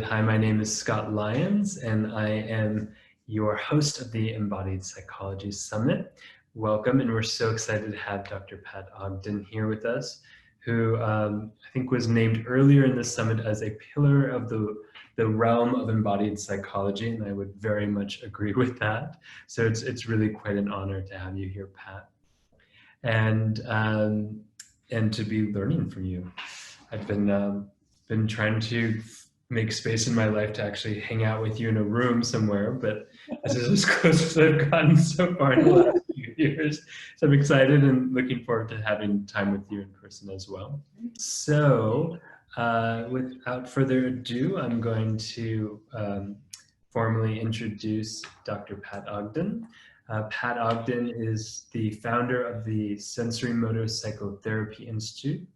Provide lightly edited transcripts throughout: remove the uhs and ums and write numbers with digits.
Hi, my name is Scott Lyons, and I am your host of the Embodied Psychology Summit. Welcome, and we're so excited to have Dr. Pat Ogden here with us, who I think was named earlier in the summit as a pillar of the realm of embodied psychology, and I would very much agree with that. So it's really quite an honor to have you here, Pat, and to be learning from you. I've been trying to make space in my life to actually hang out with you in a room somewhere, but this is as close as I've gotten so far in the last few years. So I'm excited and looking forward to having time with you in person as well. So without further ado, I'm going to formally introduce Dr. Pat Ogden. Pat Ogden is the founder of the Sensorimotor Psychotherapy Institute,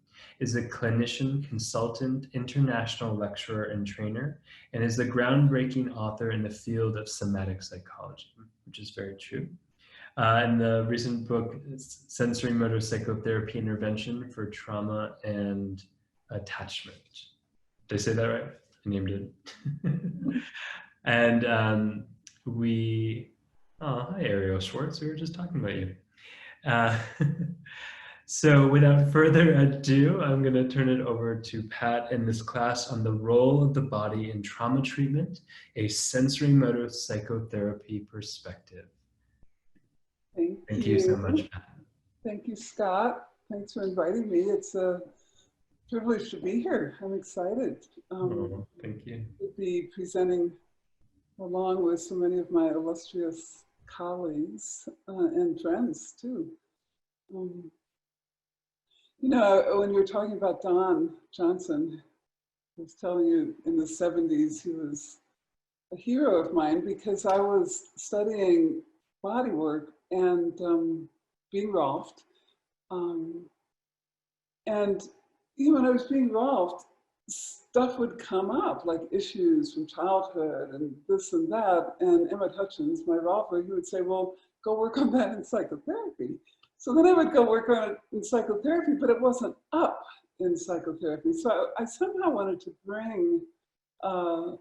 is a clinician, consultant, international lecturer and trainer, and is the groundbreaking author in the field of somatic psychology, which is very true. In the recent book, Sensorimotor Psychotherapy Intervention for Trauma and Attachment. Did I say that right? I named it. And hi Ariel Schwartz, we were just talking about you. So without further ado, I'm going to turn it over to Pat in this class on the role of the body in trauma treatment, a sensorimotor psychotherapy perspective. Thank you so much, Pat. Thank you, Scott. Thanks for inviting me. It's a privilege to be here. I'm excited. Thank you. To be presenting along with so many of my illustrious colleagues and friends too. You know, when you were talking about Don Johnson, I was telling you in the 70s, he was a hero of mine because I was studying body work and being Rolfed. And even when I was being Rolfed, stuff would come up, like issues from childhood and this and that. And Emmett Hutchins, my Rolfer, he would say, well, go work on that in psychotherapy. So then I would go work on it in psychotherapy, but it wasn't up in psychotherapy. So I somehow wanted to bring the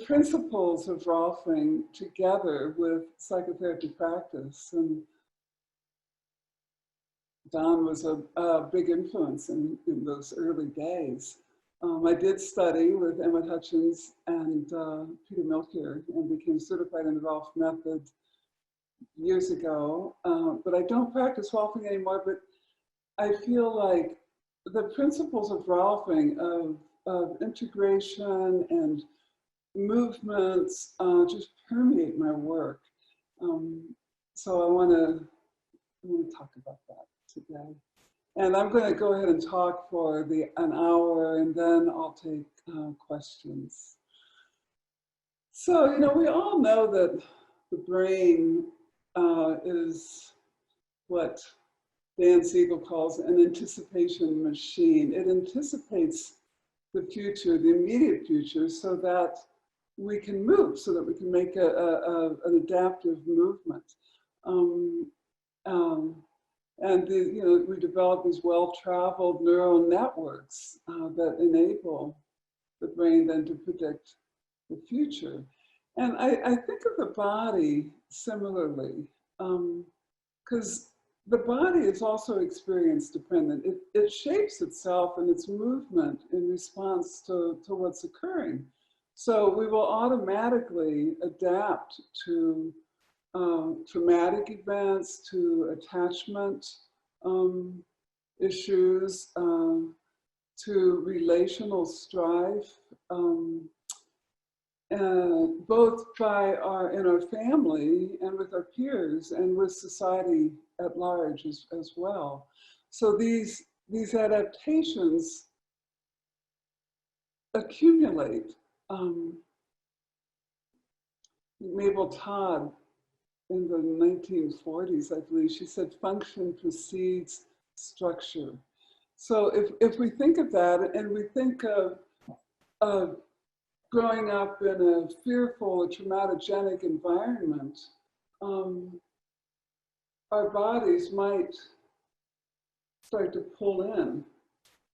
principles of Rolfing together with psychotherapy practice. And Don was a big influence in those early days. I did study with Emmett Hutchins and Peter Milkier and became certified in the Rolf method years ago, but I don't practice Rolfing anymore, but I feel like the principles of Rolfing, of integration and movements just permeate my work. So I want to talk about that today. And I'm going to go ahead and talk for an hour, and then I'll take questions. So, you know, we all know that the brain is what Dan Siegel calls an anticipation machine. It anticipates the future, the immediate future, so that we can move, so that we can make an adaptive movement. And we develop these well-traveled neural networks that enable the brain then to predict the future. And I think of the body similarly, because the body is also experience dependent. It shapes itself and its movement in response to what's occurring. So we will automatically adapt to traumatic events, to attachment issues, to relational strife, both in our family and with our peers and with society at large as well. So these adaptations accumulate. Mabel Todd, in the 1940s, I believe, she said function precedes structure. So if we think of that and we think of growing up in a fearful, traumatogenic environment, our bodies might start to pull in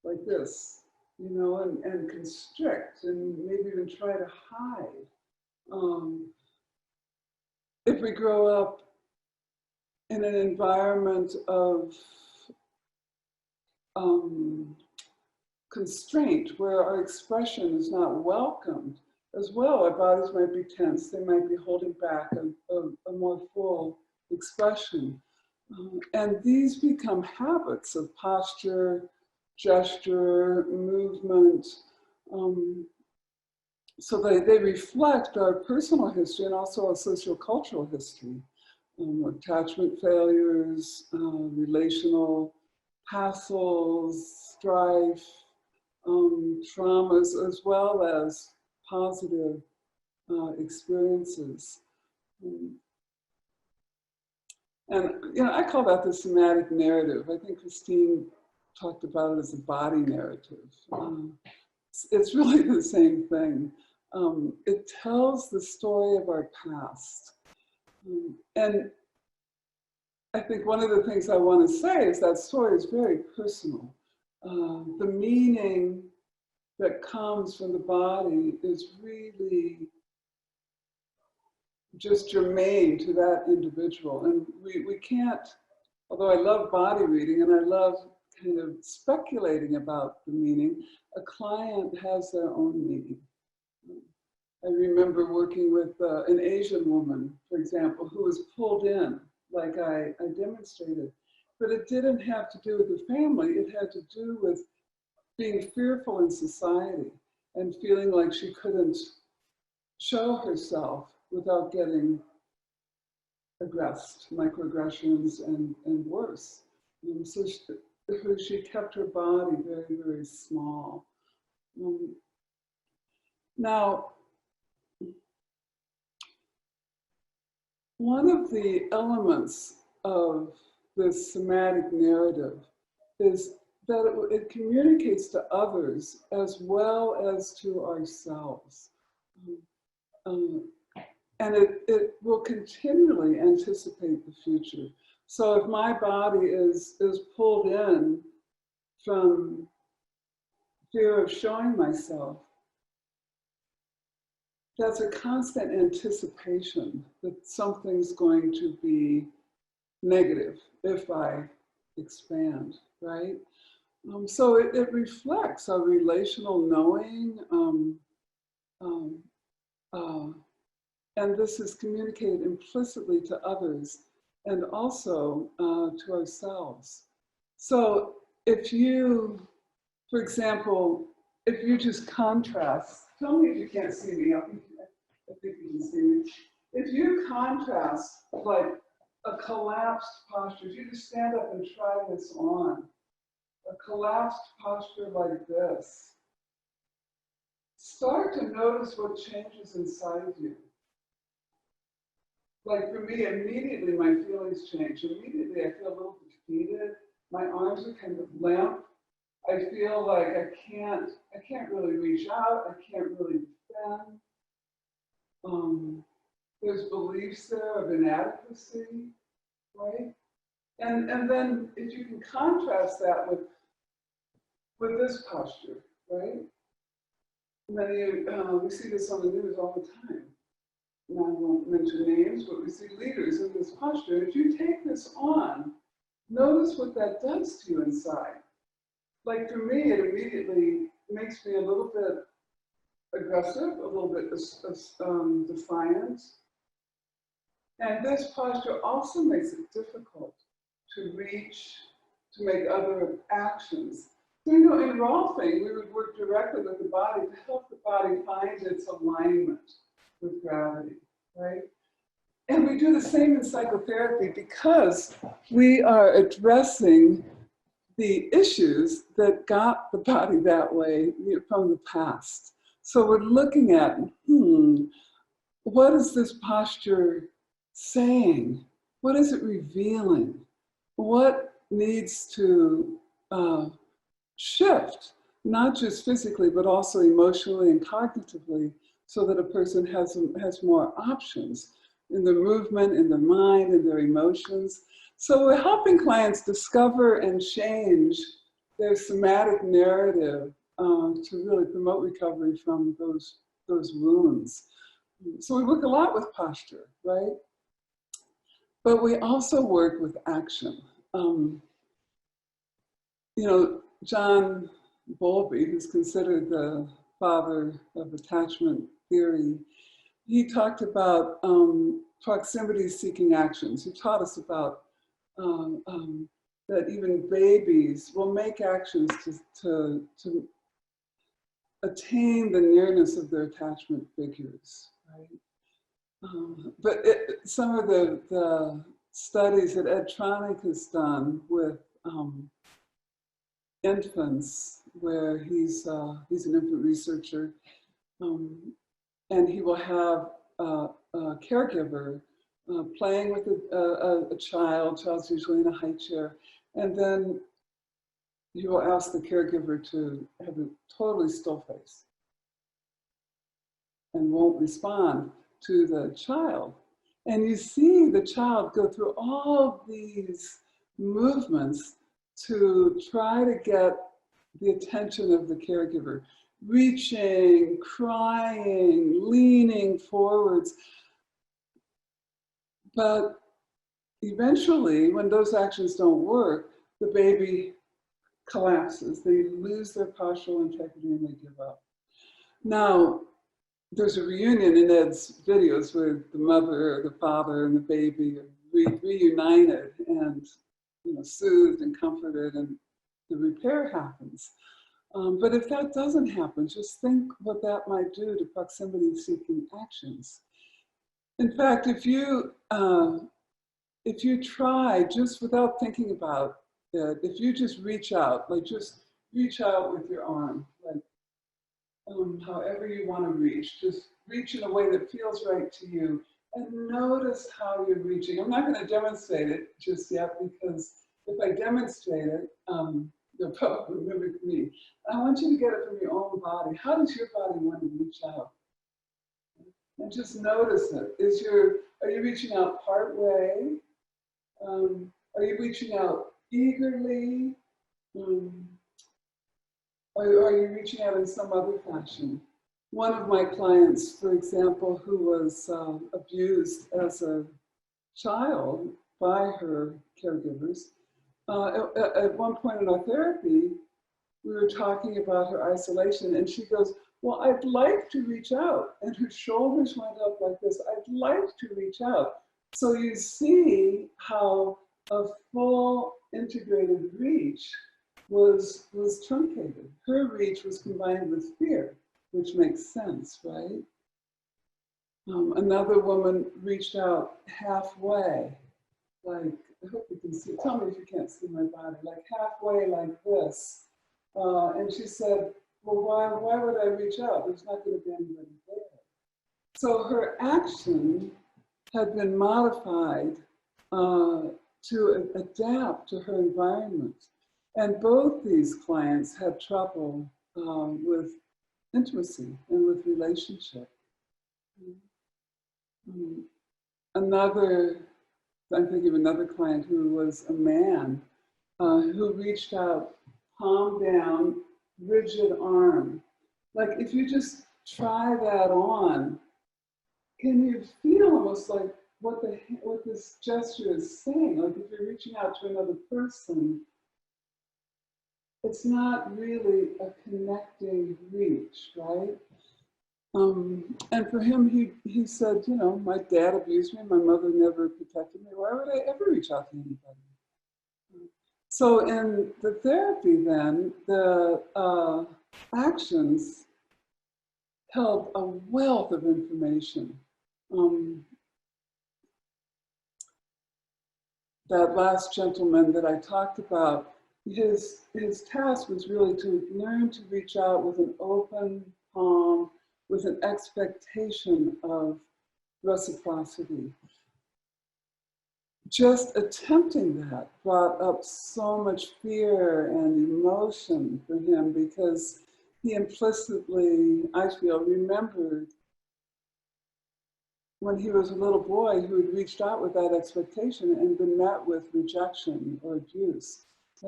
like this, you know, and constrict. and maybe even try to hide. If we grow up in an environment of constraint where our expression is not welcomed as well, our bodies might be tense, they might be holding back a more full expression. And these become habits of posture, gesture, movement. So they reflect our personal history and also our sociocultural history. Attachment failures, relational hassles, strife, traumas, as well as positive experiences. And I call that the somatic narrative. I think Christine talked about it as a body narrative. It's really the same thing. It tells the story of our past. And I think one of the things I want to say is that story is very personal. The meaning that comes from the body is really just germane to that individual. And we can't, although I love body reading and I love kind of speculating about the meaning, a client has their own meaning. I remember working with an Asian woman, for example, who was pulled in, like I demonstrated. But it didn't have to do with the family, it had to do with being fearful in society and feeling like she couldn't show herself without getting aggressed, microaggressions and worse. So she kept her body very, very small. Now, one of the elements of this somatic narrative is that it communicates to others as well as to ourselves. And it will continually anticipate the future. So if my body is pulled in from fear of showing myself, that's a constant anticipation that something's going to be negative if I expand, right? So it reflects our relational knowing, and this is communicated implicitly to others and also to ourselves. So if you, for example, if you just contrast, tell me if you can't see me, I think you can see me. If you contrast like a collapsed posture, if you just stand up and try this on, a collapsed posture like this, start to notice what changes inside you. Like for me, immediately my feelings change. Immediately I feel a little defeated. My arms are kind of limp. I feel like I can't really reach out. I can't really defend. There's beliefs there of inadequacy, right? And then if you can contrast that with this posture, right? Many, we see this on the news all the time. Now, I won't mention names, but we see leaders in this posture. If you take this on, notice what that does to you inside. Like for me, it immediately makes me a little bit aggressive, a little bit defiant. And this posture also makes it difficult to reach, to make other actions. So, in Rolfing, we would work directly with the body to help the body find its alignment with gravity, right? And we do the same in psychotherapy because we are addressing the issues that got the body that way from the past. So we're looking at, what is this posture saying? What is it revealing? What needs to shift, not just physically, but also emotionally and cognitively, so that a person has more options in their movement, in their mind, in their emotions. So we're helping clients discover and change their somatic narrative to really promote recovery from those wounds. So we work a lot with posture, right? But we also work with action. John Bowlby, who's considered the father of attachment theory, he talked about proximity-seeking actions. He taught us about that even babies will make actions to attain the nearness of their attachment figures, right? But some of the studies that Ed Tronick has done with infants, where he's an infant researcher, and he will have a caregiver playing with a child. Child's usually in a high chair, and then he will ask the caregiver to have a totally still face and won't respond to the child. And you see the child go through all these movements to try to get the attention of the caregiver, reaching, crying, leaning forwards. But eventually, when those actions don't work, the baby collapses. They lose their postural integrity and they give up. Now, there's a reunion in Ed's videos where the mother, the father, and the baby are reunited and soothed and comforted, and the repair happens. But if that doesn't happen, just think what that might do to proximity-seeking actions. In fact, if you try just without thinking about it, if you just reach out, like just reach out with your arm, like however you want to reach, just reach in a way that feels right to you, and notice how you're reaching. I'm not going to demonstrate it just yet, because if I demonstrate it, you'll probably mimic me. I want you to get it from your own body. How does your body want to reach out? And just notice it. Are you reaching out part way? Are you reaching out eagerly? Are you reaching out in some other fashion? One of my clients, for example, who was abused as a child by her caregivers, at one point in our therapy, we were talking about her isolation, and she goes, well, I'd like to reach out. And her shoulders went up like this. I'd like to reach out. So you see how a full integrated reach was truncated. Her reach was combined with fear, which makes sense, right? Another woman reached out halfway, like, I hope you can see, tell me if you can't see my body, like halfway like this. And she said, well, why would I reach out? There's not going to be anybody there. So her action had been modified to adapt to her environment. And both these clients had trouble with intimacy and with relationship. I'm thinking of another client who was a man who reached out, palm down, rigid arm. Like if you just try that on, can you feel almost like what this gesture is saying? Like if you're reaching out to another person, it's not really a connecting reach, right? And for him, he said, my dad abused me, my mother never protected me. Why would I ever reach out to anybody? So in the therapy then, the actions held a wealth of information. That last gentleman that I talked about, his task was really to learn to reach out with an open palm, with an expectation of reciprocity. Just attempting that brought up so much fear and emotion for him, because he implicitly, I feel, remembered when he was a little boy who had reached out with that expectation and been met with rejection or abuse.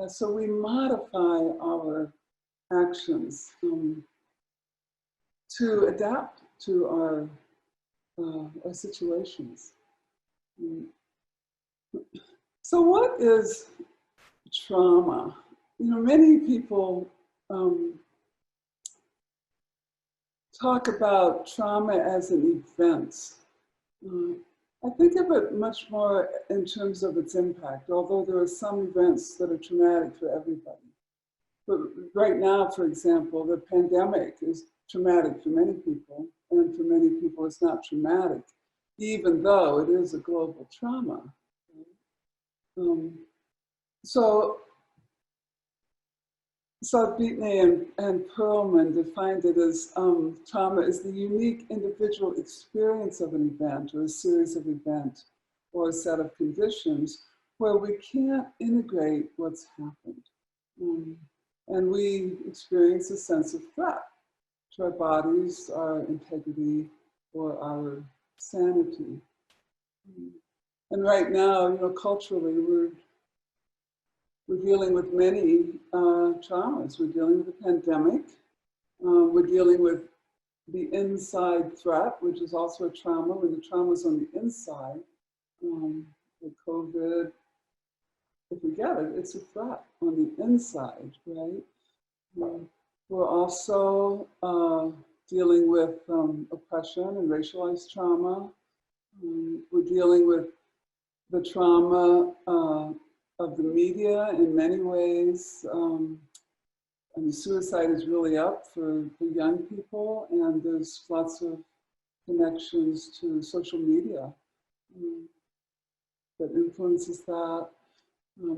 So we modify our actions to adapt to our situations. So what is trauma? Many people talk about trauma as an event. I think of it much more in terms of its impact, although there are some events that are traumatic for everybody. But right now, for example, the pandemic is traumatic for many people, and for many people it's not traumatic, even though it is a global trauma. So Saltbeatney and Perlman defined it as trauma is the unique individual experience of an event or a series of events or a set of conditions where we can't integrate what's happened. And we experience a sense of threat to our bodies, our integrity, or our sanity. And right now, culturally, we're dealing with many traumas. We're dealing with the pandemic. We're dealing with the inside threat, which is also a trauma. When the trauma's on the inside, the COVID, if we get it, it's a threat on the inside, right? We're also dealing with oppression and racialized trauma. We're dealing with the trauma of the media in many ways. Suicide is really up for young people, and there's lots of connections to social media that influences that.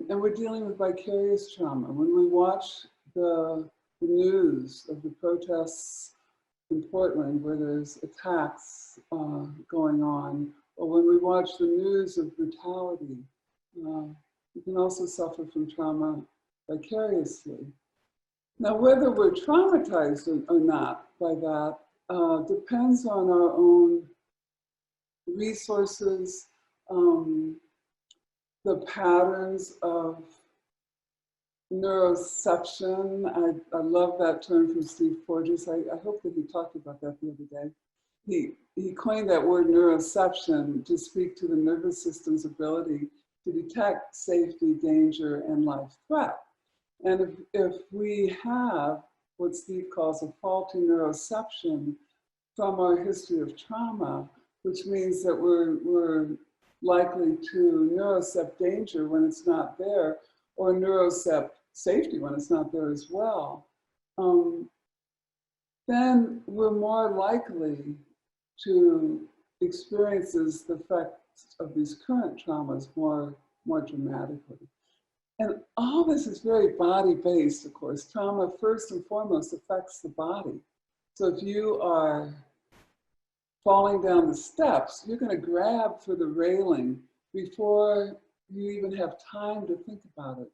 And we're dealing with vicarious trauma. When we watch the news of the protests in Portland where there's attacks going on, or when we watch the news of brutality, we can also suffer from trauma vicariously. Now, whether we're traumatized or not by that depends on our own resources, the patterns of neuroception. I love that term from Steve Porges. I hope that he talked about that the other day. He coined that word neuroception to speak to the nervous system's ability to detect safety, danger, and life threat. And if we have what Steve calls a faulty neuroception from our history of trauma, which means that we're likely to neurocept danger when it's not there, or neurocept safety when it's not there as well, then we're more likely to experience the effects of these current traumas more dramatically. And all this is very body-based, of course. Trauma, first and foremost, affects the body. So if you are falling down the steps, you're going to grab for the railing before you even have time to think about it,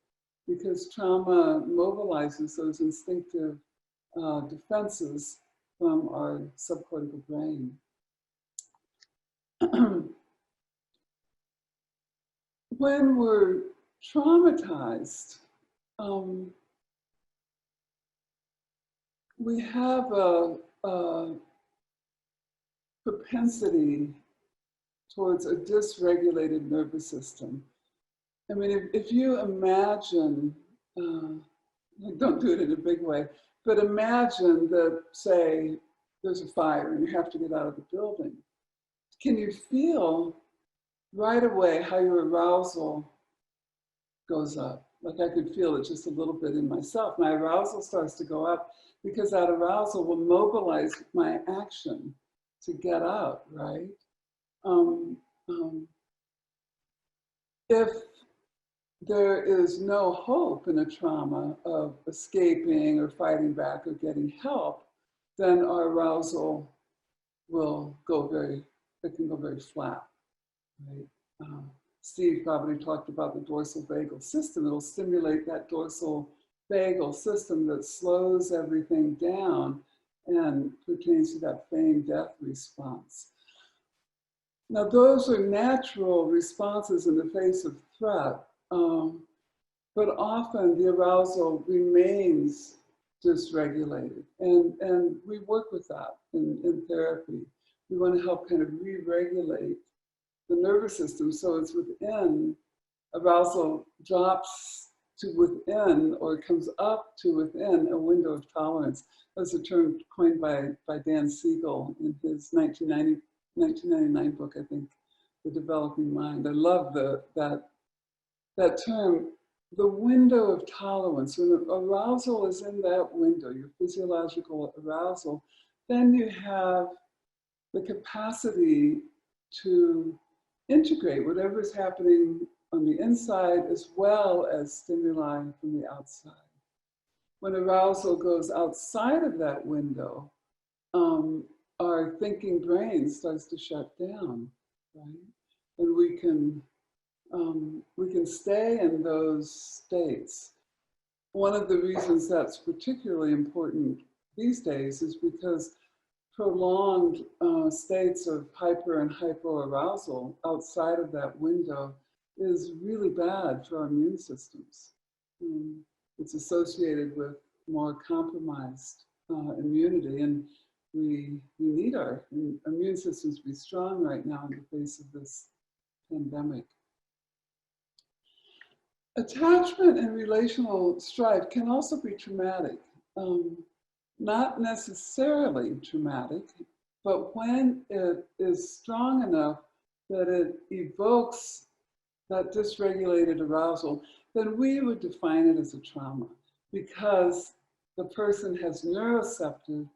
because trauma mobilizes those instinctive defenses from our subcortical brain. When we're traumatized, we have a propensity towards a dysregulated nervous system. I mean, if you imagine, don't do it in a big way, but imagine that, say, there's a fire and you have to get out of the building. Can you feel right away how your arousal goes up? Like I could feel it just a little bit in myself. My arousal starts to go up because that arousal will mobilize my action to get out, right? If there is no hope in a trauma of escaping or fighting back or getting help, then our arousal will go very flat, right? Steve probably talked about the dorsal vagal system. It'll stimulate that dorsal vagal system that slows everything down and pertains to that feign death response. Now, those are natural responses in the face of threat, but often the arousal remains dysregulated. And we work with that in therapy. We want to help kind of re-regulate the nervous system so it's within, arousal drops to within or comes up to within a window of tolerance. That's a term coined by Dan Siegel in his 1999 book, I think, The Developing Mind. I love that term, the window of tolerance. When arousal is in that window, your physiological arousal, then you have the capacity to integrate whatever is happening on the inside as well as stimuli from the outside. When arousal goes outside of that window, our thinking brain starts to shut down, right? And we can stay in those states. One of the reasons that's particularly important these days is because prolonged states of hyper and hypoarousal outside of that window is really bad for our immune systems. It's associated with more compromised immunity, and we need our immune systems to be strong right now in the face of this pandemic. Attachment and relational strife can also be traumatic. Not necessarily traumatic, but when it is strong enough that it evokes that dysregulated arousal, then we would define it as a trauma because the person has neuroceptive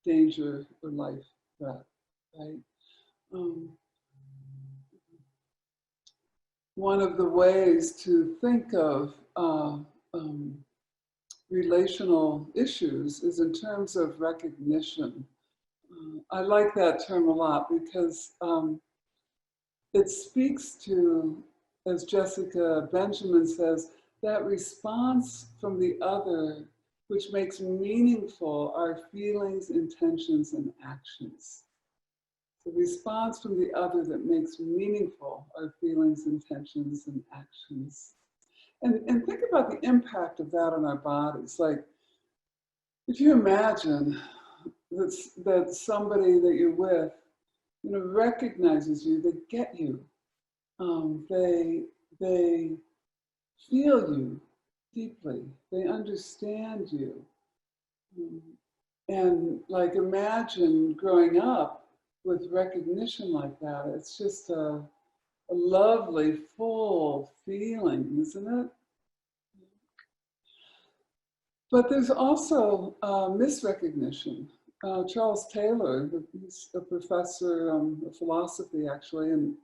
danger or life threat, right? One of the ways to think of relational issues is in terms of recognition. I like that term a lot because it speaks to, as Jessica Benjamin says, that response from the other which makes meaningful our feelings, intentions, and actions. The response from the other that makes meaningful our feelings, intentions, and actions. And think about the impact of that on our bodies. Like, if you imagine that somebody that you're with, recognizes you, they get you, they feel you deeply, they understand you. And like, imagine growing up with recognition like that. It's just a lovely, full feeling, isn't it? But there's also misrecognition. Charles Taylor, he's a professor of philosophy, actually, and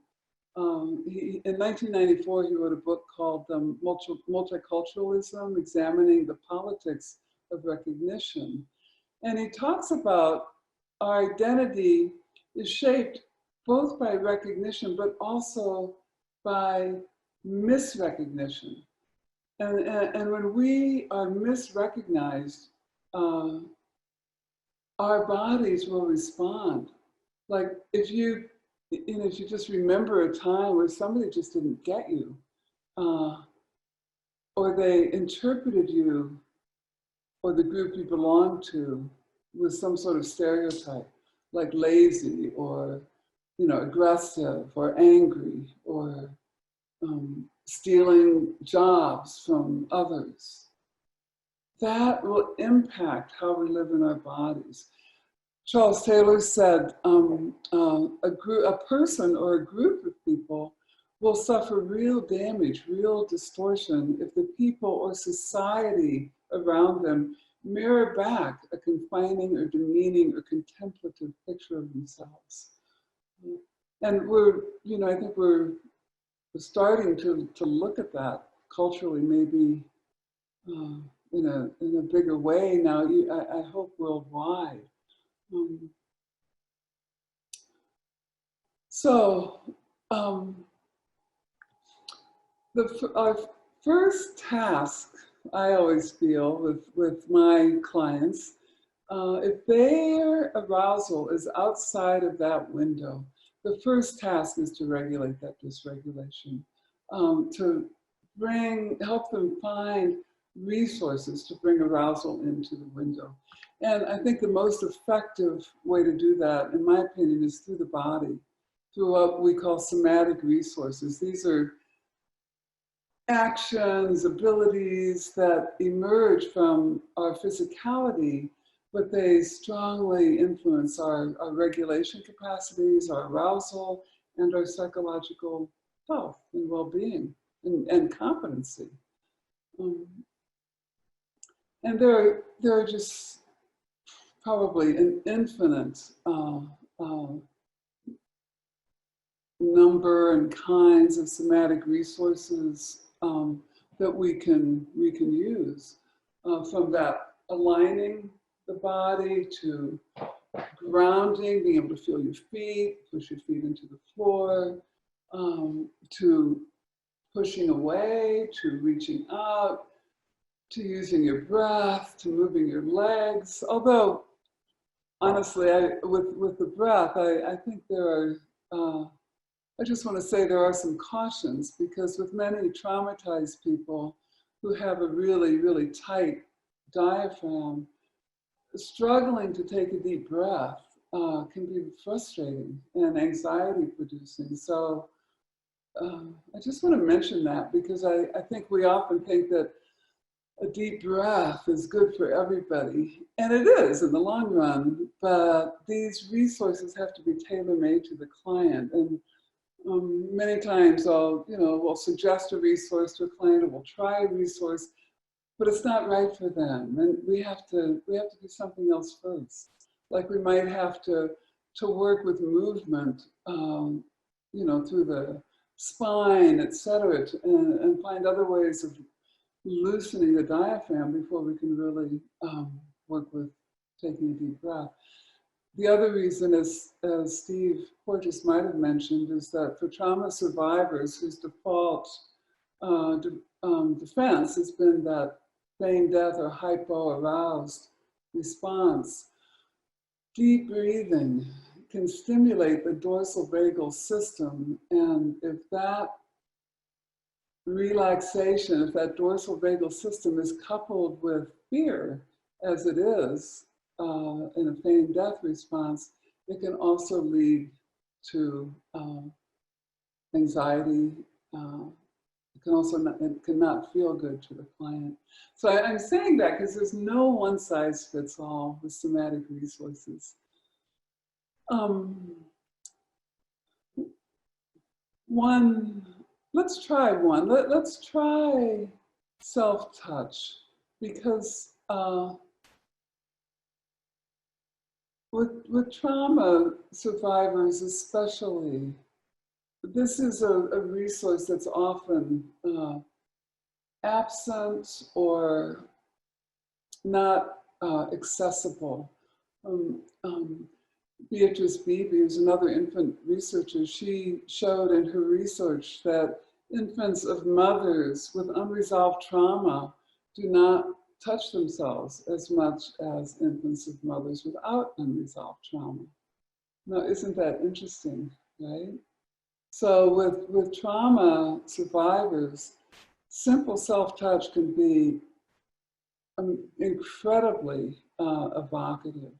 in 1994, he wrote a book called Multiculturalism, Examining the Politics of Recognition. And he talks about our identity is shaped both by recognition, but also by misrecognition. And when we are misrecognized, our bodies will respond. Like, if you just remember a time where somebody just didn't get you, or they interpreted you or the group you belong to with some sort of stereotype, like lazy or aggressive or angry or stealing jobs from others, that will impact how we live in our bodies. Charles Taylor said a person or a group of people will suffer real damage, real distortion, if the people or society around them mirror back a confining or demeaning or contemplative picture of themselves. And I think we're starting to look at that culturally, maybe in a bigger way now, I hope worldwide. Our first task, I always feel with my clients, if their arousal is outside of that window, the first task is to regulate that dysregulation, to help them find resources to bring arousal into the window. And I think the most effective way to do that, in my opinion, is through the body, through what we call somatic resources. These are actions, abilities that emerge from our physicality, but they strongly influence our regulation capacities, our arousal, and our psychological health and well-being and competency. And there are just probably an infinite number and kinds of somatic resources that we can use, from that aligning the body to grounding, being able to feel your feet, push your feet into the floor, to pushing away, to reaching out, to using your breath, to moving your legs. Although, honestly, with the breath, I think there are, I just want to say there are some cautions, because with many traumatized people who have a really, really tight diaphragm, struggling to take a deep breath can be frustrating and anxiety producing. So I just want to mention that, because I think we often think that a deep breath is good for everybody, and it is in the long run, but these resources have to be tailor-made to the client. And many times we'll suggest a resource to a client, or we'll try a resource, but it's not right for them, and we have to do something else first. Like we might have to work with movement, through the spine, etc., and find other ways of loosening the diaphragm before we can really work with taking a deep breath. The other reason, as Steve Porges might have mentioned, is that for trauma survivors whose default defense has been that feigned death or hypo-aroused response, deep breathing can stimulate the dorsal vagal system, and if that relaxation, if that dorsal vagal system is coupled with fear, as it is in a feigned death response, it can also lead to anxiety. It cannot feel good to the client. So I'm saying that because there's no one size fits all with somatic resources. Let's try one. Let's try self-touch, because with trauma survivors especially, this is a resource that's often absent or not accessible. Beatrice Beebe, who's another infant researcher, she showed in her research that infants of mothers with unresolved trauma do not touch themselves as much as infants of mothers without unresolved trauma. Now, isn't that interesting, right? So with trauma survivors, simple self-touch can be incredibly evocative.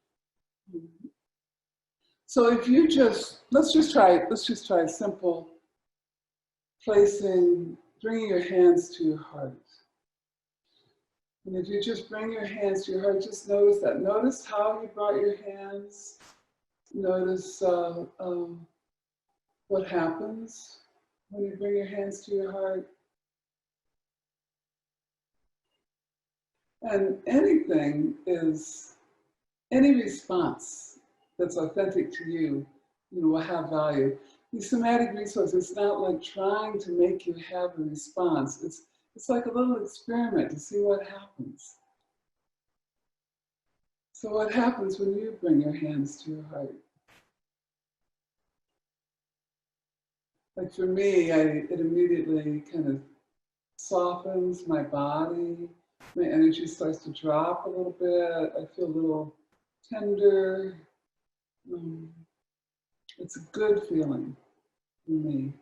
So if you let's just try simple bringing your hands to your heart. And if you just bring your hands to your heart, just notice that. Notice how you brought your hands. Notice what happens when you bring your hands to your heart. And any response that's authentic to you, will have value. These somatic resources, it's not like trying to make you have a response. It's like a little experiment to see what happens. So what happens when you bring your hands to your heart? Like for me, it immediately kind of softens my body. My energy starts to drop a little bit. I feel a little tender. It's a good feeling for me.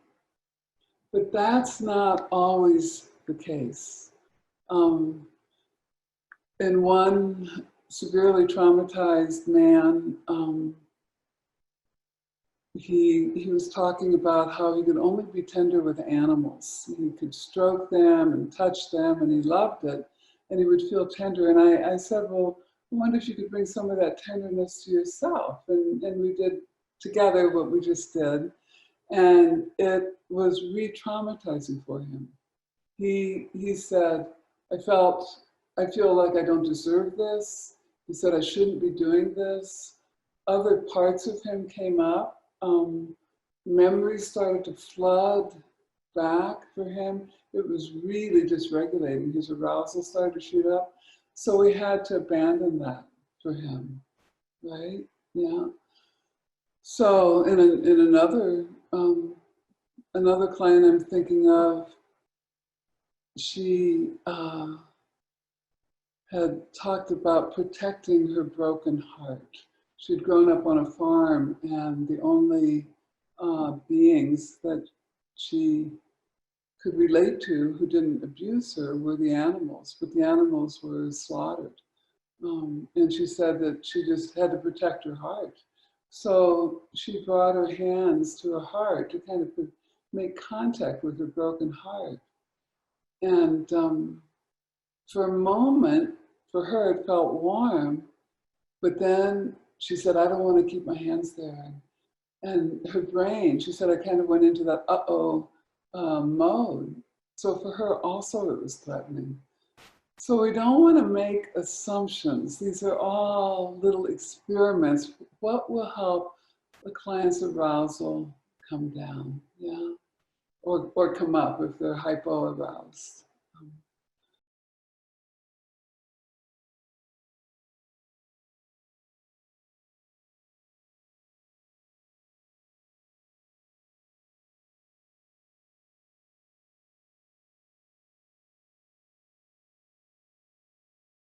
But that's not always the case. in one severely traumatized man, he was talking about how he could only be tender with animals. He could stroke them and touch them, and he loved it, and he would feel tender. And I said, well, I wonder if you could bring some of that tenderness to yourself. And we did together what we just did, and it was re-traumatizing for him. He said, I feel like I don't deserve this. He said, I shouldn't be doing this. Other parts of him came up. Memories started to flood back for him. It was really dysregulating. His arousal started to shoot up. So we had to abandon that for him, right? Yeah. So in another client I'm thinking of, she had talked about protecting her broken heart. She'd grown up on a farm, and the only beings that she could relate to who didn't abuse her were the animals, but the animals were slaughtered. And she said that she just had to protect her heart. So she brought her hands to her heart to kind of make contact with her broken heart. And for a moment, for her, it felt warm, but then she said, I don't want to keep my hands there. And her brain, she said, I kind of went into that uh-oh mode. So for her also it was threatening. So we don't want to make assumptions. These are all little experiments. What will help the client's arousal come down? Yeah. Or come up if they're hypo-aroused.